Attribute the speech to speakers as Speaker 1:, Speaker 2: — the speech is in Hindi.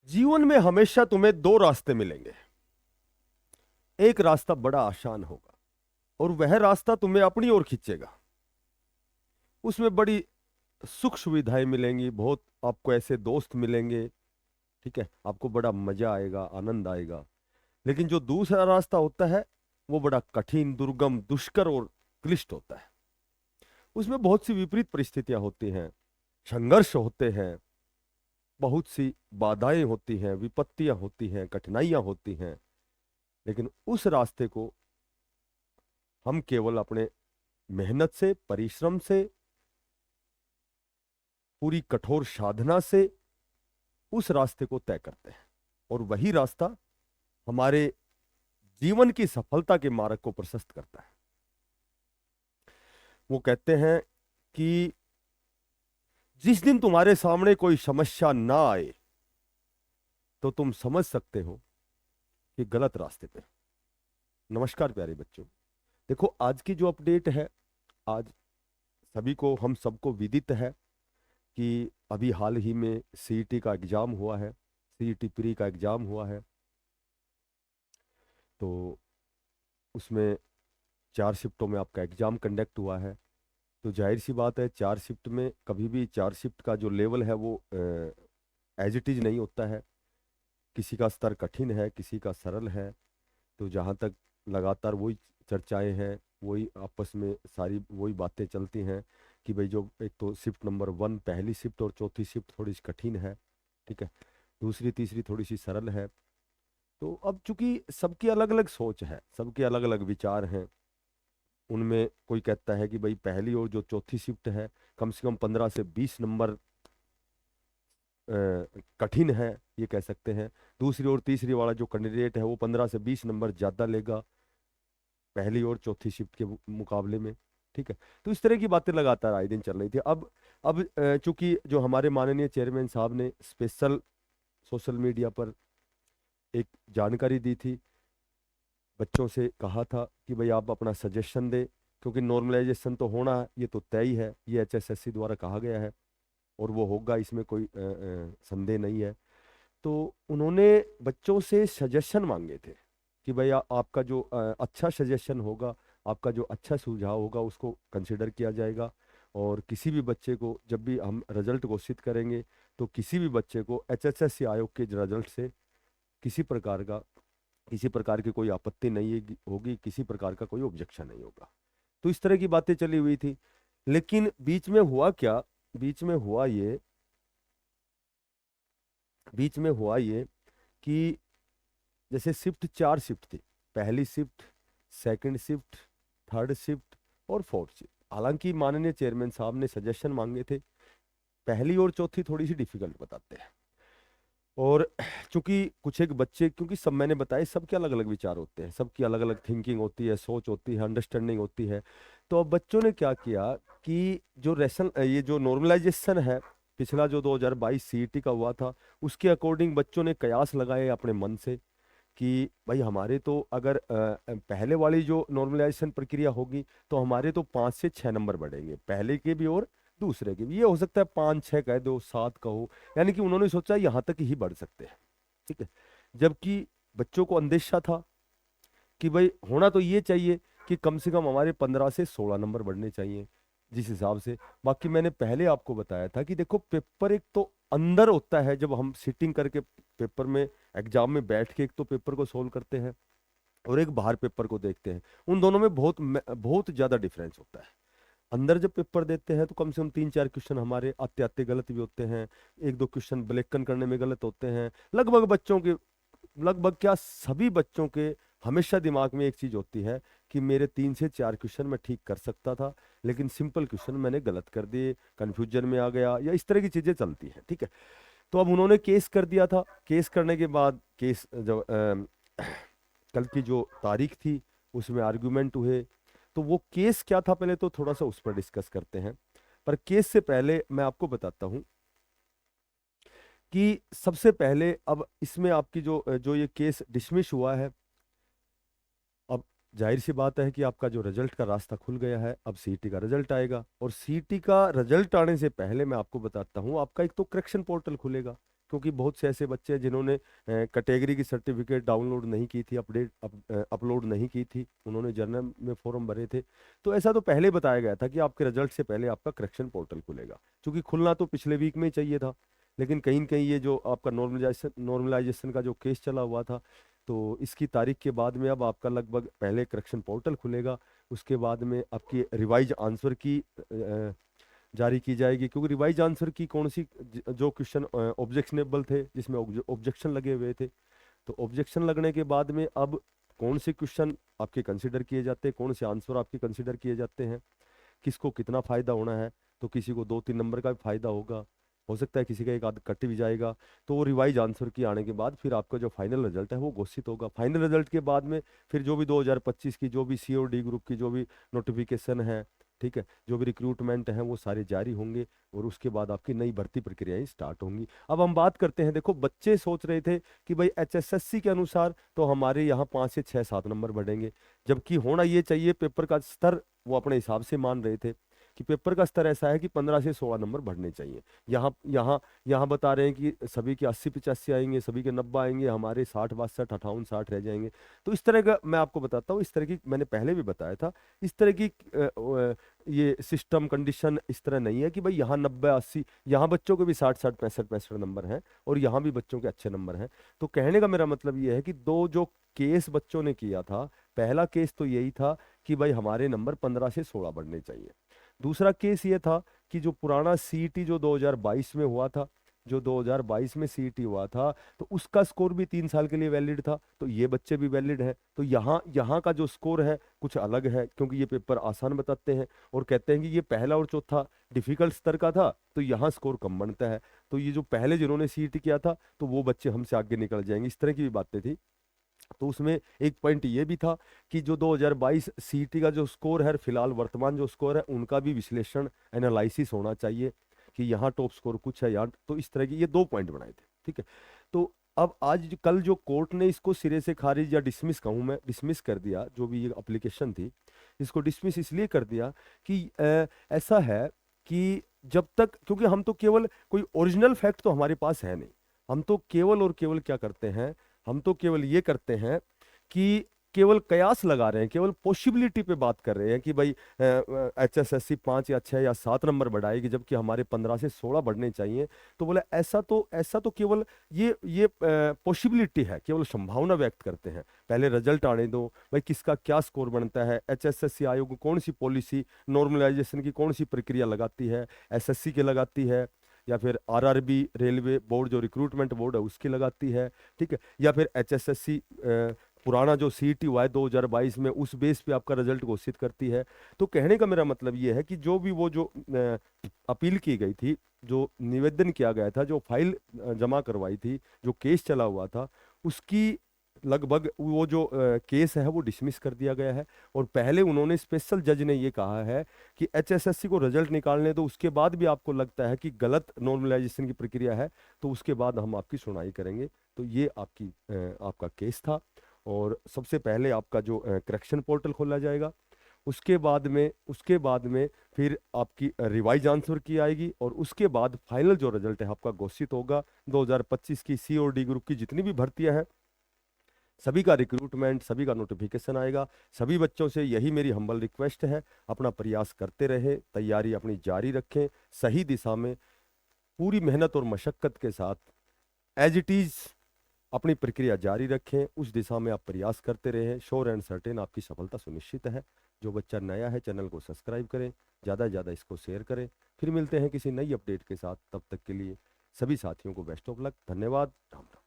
Speaker 1: जीवन में हमेशा तुम्हें दो रास्ते मिलेंगे। एक रास्ता बड़ा आसान होगा और वह रास्ता तुम्हें अपनी ओर खींचेगा। उसमें बड़ी सुख सुविधाएं मिलेंगी, बहुत आपको ऐसे दोस्त मिलेंगे। ठीक है, आपको बड़ा मजा आएगा, आनंद आएगा। लेकिन जो दूसरा रास्ता होता है वो बड़ा कठिन, दुर्गम, दुष्कर और क्लिष्ट होता है। उसमें बहुत सी विपरीत परिस्थितियां होती हैं, संघर्ष होते हैं, बहुत सी बाधाएं होती हैं, विपत्तियां होती हैं, कठिनाइयां होती हैं। लेकिन उस रास्ते को हम केवल अपने मेहनत से, परिश्रम से, पूरी कठोर साधना से उस रास्ते को तय करते हैं। और वही रास्ता हमारे जीवन की सफलता के मार्ग को प्रशस्त करता है। वो कहते हैं कि जिस दिन तुम्हारे सामने कोई समस्या ना आए तो तुम समझ सकते हो कि गलत रास्ते पे हो। नमस्कार प्यारे बच्चों, देखो आज की जो अपडेट है, आज सभी को, हम सबको विदित है कि अभी हाल ही में सीईटी का एग्जाम हुआ है, सीईटी प्री का एग्जाम हुआ है। तो उसमें 4 शिफ्टों में आपका एग्जाम कंडक्ट हुआ है। तो जाहिर सी बात है, 4 शिफ्ट में कभी भी 4 शिफ्ट का जो लेवल है वो एज इट इज नहीं होता है। किसी का स्तर कठिन है, किसी का सरल है। तो जहाँ तक लगातार वही चर्चाएं हैं, वही आपस में सारी वही बातें चलती हैं कि भाई जो एक तो शिफ्ट नंबर 1 पहली शिफ्ट और चौथी शिफ्ट थोड़ी सी कठिन है। ठीक है, दूसरी तीसरी थोड़ी सी सरल है। तो अब चूंकि सबकी अलग अलग सोच है, सबके अलग अलग विचार हैं, उनमें कोई कहता है कि भाई पहली और जो चौथी शिफ्ट है कम से कम 15 से 20 नंबर कठिन है, ये कह सकते हैं। दूसरी और तीसरी वाला जो कैंडिडेट है वो 15 से 20 नंबर ज्यादा लेगा पहली और चौथी शिफ्ट के मुकाबले में। ठीक है, तो इस तरह की बातें लगातार आए दिन चल रही थी। अब चूंकि जो हमारे माननीय चेयरमैन साहब ने स्पेशल सोशल मीडिया पर एक जानकारी दी थी, बच्चों से कहा था कि भाई आप अपना सजेशन दें, क्योंकि नॉर्मलाइजेशन तो होना है, ये तो तय ही है, ये एचएसएससी द्वारा कहा गया है और वो होगा, इसमें कोई संदेह नहीं है। तो उन्होंने बच्चों से सजेशन मांगे थे कि भाई आपका जो अच्छा सजेशन होगा, आपका जो अच्छा सुझाव होगा उसको कंसिडर किया जाएगा। और किसी भी बच्चे को जब भी हम रिजल्ट घोषित करेंगे तो किसी भी बच्चे को एचएसएससी आयोग के रिजल्ट से किसी प्रकार का किसी प्रकार की कोई आपत्ति नहीं होगी, किसी प्रकार का कोई ऑब्जेक्शन नहीं होगा। तो इस तरह की बातें चली हुई थी। लेकिन बीच में हुआ क्या, बीच में हुआ ये बीच में हुआ ये कि जैसे शिफ्ट 4 शिफ्ट थी, पहली shift, second shift, third shift और फोर्थ शिफ्ट। हालांकि माननीय चेयरमैन साहब ने सजेशन मांगे थे, पहली और चौथी थोड़ी सी डिफिकल्ट बताते हैं। और चूंकि कुछ एक बच्चे, क्योंकि सब मैंने बताया सबके अलग अलग विचार होते हैं, सबकी अलग अलग थिंकिंग होती है, सोच होती है, अंडरस्टैंडिंग होती है। तो अब बच्चों ने क्या किया कि जो ये जो नॉर्मलाइजेशन है, पिछला जो 2022 सीईटी का हुआ था, उसके अकॉर्डिंग बच्चों ने कयास लगाए अपने मन से कि भाई हमारे तो अगर पहले वाली जो नॉर्मलाइजेशन प्रक्रिया होगी तो हमारे तो 5 से 6 नंबर बढ़ेंगे, पहले के भी और दूसरे के भी। ये हो सकता है 5 6 कह दो, 7 कहो, यानी कि उन्होंने सोचा यहाँ तक ही बढ़ सकते हैं। ठीक है, जबकि बच्चों को अंदेशा था कि भाई होना तो ये चाहिए कि कम से कम हमारे 15 से 16 नंबर बढ़ने चाहिए जिस हिसाब से। बाकी मैंने पहले आपको बताया था कि देखो पेपर एक तो अंदर होता है, जब हम सिटिंग करके पेपर में, एग्जाम में बैठ के एक तो पेपर को सोल्व करते हैं और एक बाहर पेपर को देखते हैं, उन दोनों में बहुत बहुत ज्यादा डिफरेंस होता है। अंदर जब पेपर देते हैं तो कम से कम 3 4 क्वेश्चन हमारे आते आते गलत भी होते हैं, एक दो क्वेश्चन ब्लैकन करने में गलत होते हैं। लगभग बच्चों के, लगभग क्या सभी बच्चों के हमेशा दिमाग में एक चीज होती है कि मेरे 3 से 4 क्वेश्चन मैं ठीक कर सकता था, लेकिन सिंपल क्वेश्चन मैंने गलत कर दिए, कंफ्यूजन में आ गया, या इस तरह की चीजें चलती हैं। ठीक है, तो अब उन्होंने केस कर दिया था। केस करने के बाद केस जब कल की जो तारीख थी उसमें आर्गुमेंट हुए। तो वो केस क्या था, पहले तो थोड़ा सा उस पर डिस्कस करते हैं। पर केस से पहले मैं आपको बताता हूं कि सबसे पहले अब इसमें आपकी जो जो ये केस डिसमिस हुआ है, अब जाहिर सी बात है कि आपका जो रिजल्ट का रास्ता खुल गया है। अब सीईटी का रिजल्ट आएगा और सीईटी का रिजल्ट आने से पहले मैं आपको बताता हूं, आपका एक तो करेक्शन पोर्टल खुलेगा। क्योंकि बहुत से ऐसे बच्चे हैं जिन्होंने कैटेगरी की सर्टिफिकेट डाउनलोड नहीं की थी, अपलोड नहीं की थी, उन्होंने जर्नल में फॉर्म भरे थे। तो ऐसा तो पहले बताया गया था कि आपके रिजल्ट से पहले आपका करेक्शन पोर्टल खुलेगा, क्योंकि खुलना तो पिछले वीक में ही चाहिए था। लेकिन कहीं न कहीं ये जो आपका नॉर्मलाइजेशन का जो केस चला हुआ था, तो इसकी तारीख के बाद में अब आपका लगभग पहले करेक्शन पोर्टल खुलेगा, उसके बाद में आपकी रिवाइज आंसर की जारी की जाएगी। क्योंकि रिवाइज आंसर की कौन सी जो क्वेश्चन ऑब्जेक्शनेबल थे, जिसमें ऑब्जेक्शन लगे हुए थे, तो ऑब्जेक्शन लगने के बाद में अब कौन से क्वेश्चन आपके कंसिडर किए जाते हैं, कौन से आंसर आपके कंसिडर किए जाते हैं, किसको कितना फायदा होना है। तो किसी को 2-3 नंबर का भी फायदा होगा, हो सकता है किसी का एक आध कट भी जाएगा। तो वो रिवाइज आंसर की आने के बाद फिर आपका जो फाइनल रिजल्ट है वो घोषित होगा। फाइनल रिजल्ट के बाद में फिर जो भी 2025 की जो भी सी और डी ग्रुप की जो भी नोटिफिकेशन है, ठीक है, जो भी रिक्रूटमेंट है वो सारे जारी होंगे, और उसके बाद आपकी नई भर्ती प्रक्रियाएं स्टार्ट होंगी। अब हम बात करते हैं, देखो बच्चे सोच रहे थे कि भाई HSSC के अनुसार तो हमारे यहाँ 5 से 6-7 नंबर बढ़ेंगे, जबकि होना ये चाहिए, पेपर का स्तर वो अपने हिसाब से मान रहे थे कि पेपर का स्तर ऐसा है कि 15 से 16 नंबर बढ़ने चाहिए। यहाँ यहाँ यहाँ बता रहे हैं कि सभी के 80-85 आएंगे, सभी के 90 आएंगे, हमारे 60-62-58-60 रह जाएंगे। तो इस तरह का मैं आपको बताता हूँ, इस तरह की मैंने पहले भी बताया था, इस तरह की ये सिस्टम कंडीशन इस तरह नहीं है कि भाई यहाँ 90-80, यहाँ बच्चों के भी 60-60 65-65 नंबर हैं, और यहाँ भी बच्चों के अच्छे नंबर हैं। तो कहने का मेरा मतलब ये है कि दो जो केस बच्चों ने किया था, पहला केस तो यही था कि भाई हमारे नंबर 15 से 16 बढ़ने चाहिए। दूसरा केस ये था कि जो पुराना सीईटी जो 2022 में हुआ था, जो 2022 में सीईटी हुआ था, तो उसका स्कोर भी 3 साल के लिए वैलिड था, तो ये बच्चे भी वैलिड है। तो यहाँ यहाँ का जो स्कोर है कुछ अलग है, क्योंकि ये पेपर आसान बताते हैं और कहते हैं कि ये पहला और चौथा डिफिकल्ट स्तर का था, तो यहाँ स्कोर कम बनता है। तो ये जो पहले जिन्होंने सीईटी किया था, तो वो बच्चे हमसे आगे निकल जाएंगे, इस तरह की भी बातें थी। तो उसमें एक पॉइंट ये भी था कि जो 2022 सीईटी का जो स्कोर है, फिलहाल वर्तमान जो स्कोर है, उनका भी विश्लेषण एनालिसिस होना चाहिए कि यहाँ टॉप स्कोर कुछ है यार। तो इस तरह की ये 2 पॉइंट बनाए थे, ठीक है। तो अब कल जो कोर्ट ने इसको सिरे से खारिज या डिसमिस कहूँ मैं, डिसमिस कर दिया, जो भी ये एप्लीकेशन थी इसको डिसमिस इसलिए कर दिया कि ऐसा है कि जब तक, क्योंकि हम तो केवल कोई ओरिजिनल फैक्ट तो हमारे पास है नहीं, हम तो केवल और केवल क्या करते हैं, हम तो केवल ये करते हैं कि केवल कयास लगा रहे हैं, केवल पॉसिबिलिटी पे बात कर रहे हैं कि भाई HSSC 5 या 6 या 7 नंबर बढ़ाएगी, जबकि हमारे 15 से 16 बढ़ने चाहिए। तो बोले ऐसा तो केवल ये पॉसिबिलिटी है, केवल संभावना व्यक्त करते हैं। पहले रिजल्ट आने दो भाई, किसका क्या स्कोर बनता है, HSSC आयोग कौन सी पॉलिसी नॉर्मलाइजेशन की कौन सी प्रक्रिया लगाती है, SSC की लगाती है, या फिर RRB रेलवे बोर्ड जो रिक्रूटमेंट बोर्ड है उसकी लगाती है, ठीक है, या फिर HSSC पुराना जो सीईटी हुआ है 2022 में, उस बेस पे आपका रिजल्ट घोषित करती है। तो कहने का मेरा मतलब ये है कि जो भी वो जो अपील की गई थी, जो निवेदन किया गया था, जो फाइल जमा करवाई थी, जो केस चला हुआ था, उसकी लगभग वो जो केस है वो डिसमिस कर दिया गया है। और पहले उन्होंने, स्पेशल जज ने ये कहा है कि HSSC को रिजल्ट निकालने दो, उसके बाद भी आपको लगता है कि गलत नॉर्मलाइजेशन की प्रक्रिया है, तो उसके बाद हम आपकी सुनवाई करेंगे। तो ये आपका केस था। और सबसे पहले आपका जो करेक्शन पोर्टल खोला जाएगा, उसके बाद में फिर आपकी रिवाइज आंसर की आएगी, और उसके बाद फाइनल जो रिजल्ट है आपका घोषित होगा। 2025 की सी और डी ग्रुप की जितनी भी भर्तियां हैं, सभी का रिक्रूटमेंट, सभी का नोटिफिकेशन आएगा। सभी बच्चों से यही मेरी हम्बल रिक्वेस्ट है, अपना प्रयास करते रहे, तैयारी अपनी जारी रखें, सही दिशा में पूरी मेहनत और मशक्कत के साथ एज इट इज अपनी प्रक्रिया जारी रखें, उस दिशा में आप प्रयास करते रहें। श्योर एंड सर्टेन आपकी सफलता सुनिश्चित है। जो बच्चा नया है चैनल को सब्सक्राइब करें, ज़्यादा से ज़्यादा इसको शेयर करें। फिर मिलते हैं किसी नई अपडेट के साथ, तब तक के लिए सभी साथियों को बेस्ट ऑफ लक। धन्यवाद। राम राम।